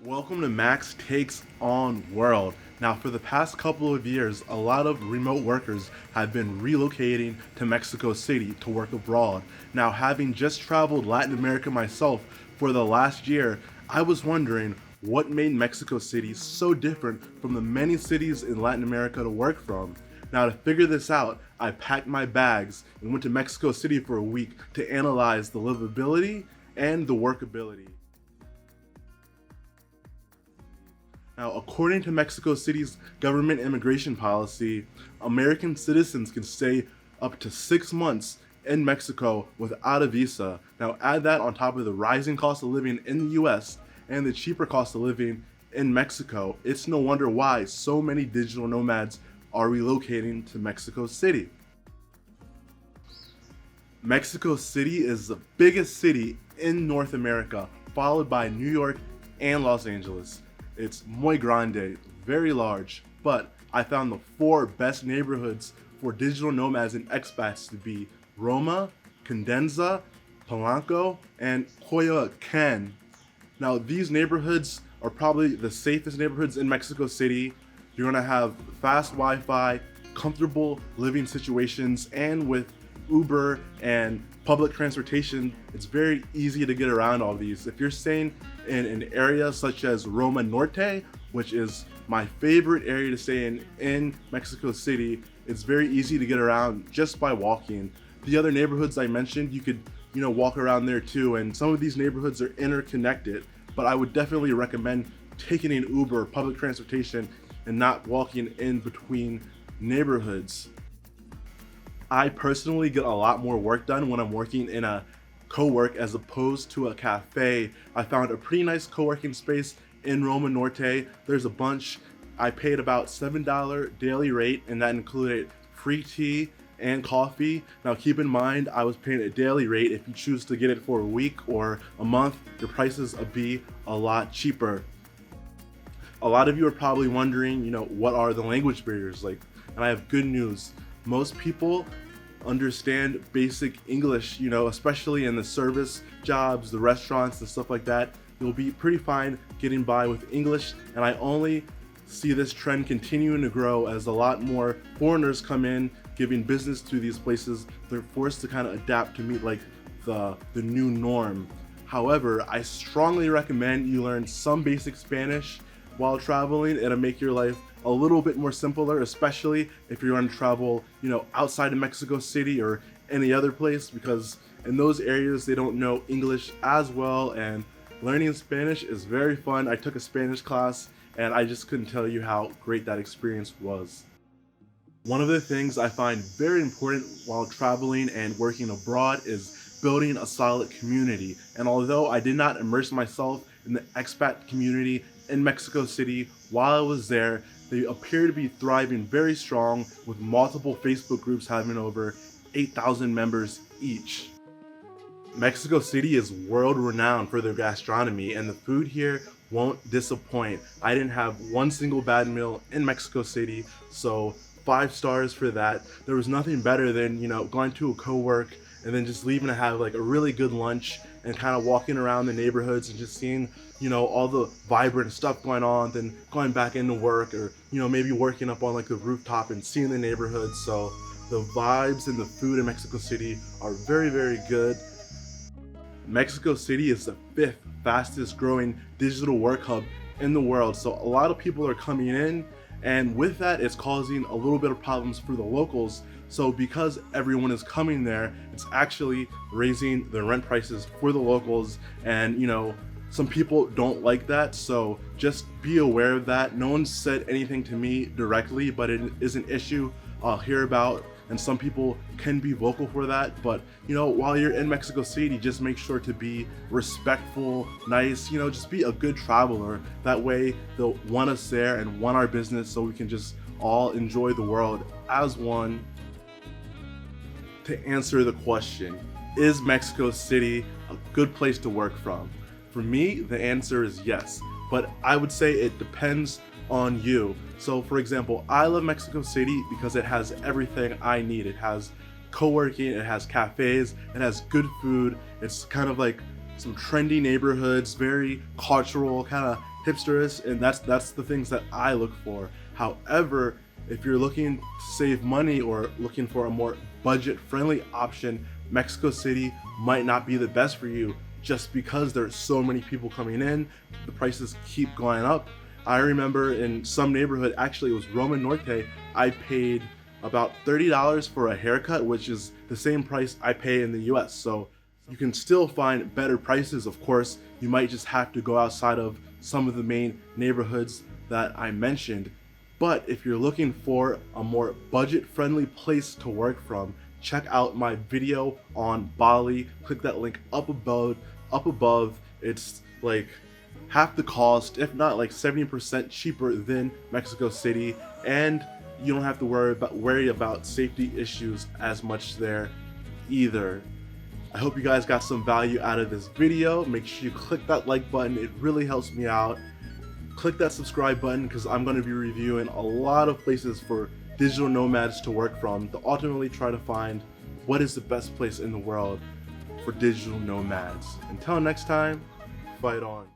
Welcome to Max Takes on World. Now, for the past couple of years, a lot of remote workers have been relocating to Mexico City to work abroad. Now, having just traveled Latin America myself for the last year, I was wondering what made Mexico City so different from the many cities in Latin America to work from. Now, to figure this out, I packed my bags and went to Mexico City for a week to analyze the livability and the workability. Now, according to Mexico City's government immigration policy, American citizens can stay up to 6 months in Mexico without a visa. Now, add that on top of the rising cost of living in the US and the cheaper cost of living in Mexico. It's no wonder why so many digital nomads are relocating to Mexico City. Mexico City is the biggest city in North America, followed by New York and Los Angeles. It's muy grande, very large, but I found the four best neighborhoods for digital nomads and expats to be Roma, Condensa, Polanco, and Coyoacán. Now, these neighborhoods are probably the safest neighborhoods in Mexico City. You're gonna have fast Wi-Fi, comfortable living situations, and with Uber and public transportation, it's very easy to get around all these. If you're staying in an area such as Roma Norte, which is my favorite area to stay in Mexico City, it's very easy to get around just by walking. The other neighborhoods I mentioned, you could, walk around there too, and some of these neighborhoods are interconnected, but I would definitely recommend taking an Uber, public transportation, and not walking in between neighborhoods. I personally get a lot more work done when I'm working in a co-work as opposed to a cafe. I found a pretty nice co-working space in Roma Norte. There's a bunch. I paid about $7 daily rate, and that included free tea and coffee. Now keep in mind, I was paying a daily rate. If you choose to get it for a week or a month, your prices will be a lot cheaper. A lot of you are probably wondering, what are the language barriers like? And I have good news. Most people understand basic English, especially in the service jobs, the restaurants and stuff like that. You'll be pretty fine getting by with English, and I only see this trend continuing to grow as a lot more foreigners come in giving business to these places. They're forced to kind of adapt to meet like the new norm. However, I strongly recommend you learn some basic Spanish while traveling. It'll make your life a little bit more simpler, especially if you're going to travel, outside of Mexico City or any other place, because in those areas they don't know English as well, and learning Spanish is very fun. I took a Spanish class and I just couldn't tell you how great that experience was. One of the things I find very important while traveling and working abroad is building a solid community. And although I did not immerse myself in the expat community in Mexico City while I was there, they appear to be thriving very strong, with multiple Facebook groups having over 8,000 members each. Mexico City is world renowned for their gastronomy, and the food here won't disappoint. I didn't have one single bad meal in Mexico City, so 5 stars for that. There was nothing better than, going to a co-work and then just leaving to have like a really good lunch and kind of walking around the neighborhoods and just seeing, all the vibrant stuff going on, then going back into work, or, maybe working up on like the rooftop and seeing the neighborhood. So the vibes and the food in Mexico City are very, very good. Mexico City is the 5th fastest growing digital work hub in the world. So a lot of people are coming in, and with that, it's causing a little bit of problems for the locals. So because everyone is coming there, it's actually raising the rent prices for the locals. And, some people don't like that. So just be aware of that. No one said anything to me directly, but it is an issue I'll hear about. And some people can be vocal for that. But, while you're in Mexico City, just make sure to be respectful, nice, just be a good traveler. That way they'll want us there and want our business, so we can just all enjoy the world as one. To answer the question, is Mexico City a good place to work from? For me, the answer is yes, but I would say it depends on you. So for example, I love Mexico City because it has everything I need. It has co-working, it has cafes, it has good food. It's kind of like some trendy neighborhoods, very cultural, kind of hipsterish, and that's the things that I look for. However, if you're looking to save money or looking for a more budget-friendly option, Mexico City might not be the best for you just because there's so many people coming in. The prices keep going up. I remember in some neighborhood, actually it was Roma Norte, I paid about $30 for a haircut, which is the same price I pay in the US. So you can still find better prices. Of course, you might just have to go outside of some of the main neighborhoods that I mentioned. But if you're looking for a more budget-friendly place to work from, check out my video on Bali. Click that link up above. It's like half the cost, if not like 70% cheaper than Mexico City, and you don't have to worry about safety issues as much there either. I hope you guys got some value out of this video. Make sure you click that like button, it really helps me out. Click that subscribe button because I'm going to be reviewing a lot of places for digital nomads to work from, to ultimately try to find what is the best place in the world for digital nomads. Until next time, fight on.